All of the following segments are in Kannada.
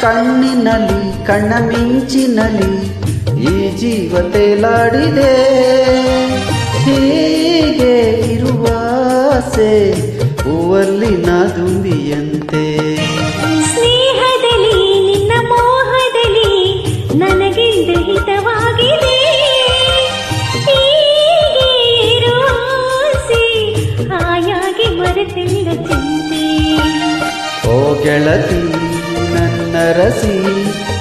ಕಣ್ಣಿನಲ್ಲಿ ಕಣ್ಣ ಮಿಂಚಿನಲ್ಲಿ ಈ ಜೀವ ತೇಲಾಡಿದೆ. ಹೀಗೆ ಇರುವಾಸೆ ಹೂವಲ್ಲಿ ದುಂಬಿಯಂತೆ. ಸ್ನೇಹದಲ್ಲಿ ನಿನ್ನ ಮೋಹದಲ್ಲಿ ನನಗಿಂದ ಹಿತವಾಗಿದೆ. ಹೀಗೆ ಇರುವಾಸೆ ಹಾಯಾಗಿ ಮರೆತಿಲ್ಲ ಚಿಂತೆ. ಓ ಗೆಳತಿ ನನ್ನ ರಸಿ,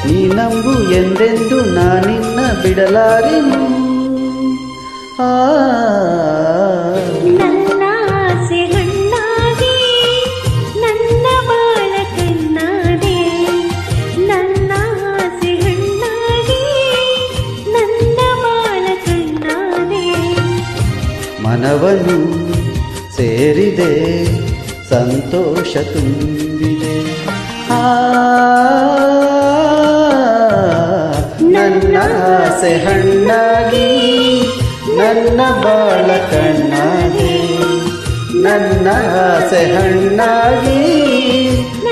ನೀ ನಂಬು ಎಂದೆಂದು ನಾನಿನ್ನ ಬಿಡಲಾರೆನು. ನನ್ನ ಆಸೆ ಹಣ್ಣಾಗಿ ನನ್ನ ಬಾಳ ಕಣ್ಣಾದೆ. ನನ್ನ ಆಸೆ ಹಣ್ಣಾಗಿ ನನ್ನ ಬಾಳ ಕಣ್ಣಾದೆ. ಮನವನ್ನು ಸೇರಿದೆ ಸಂತೋಷ ತುಂಬಿದೆ. ನನ್ನ ಆಸೆ ಹಣ್ಣಾಗಿ ನನ್ನ ಬಾಳ ಕಣ್ಣಾದೆ. ನನ್ನ ಆಸೆ ಹಣ್ಣಾಗಿ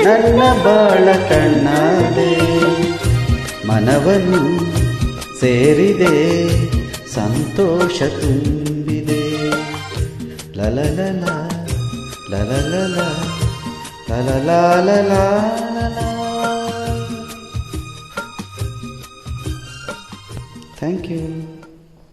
ನನ್ನ ಬಾಳ ಕಣ್ಣಾದೆ. ಮನವನ್ನು ಸೇರಿದೆ ಸಂತೋಷ ತುಂಬಿದೆ. ಲಲಲಲ ಲಲಲಲ ಲಲಲಲ. Thank you.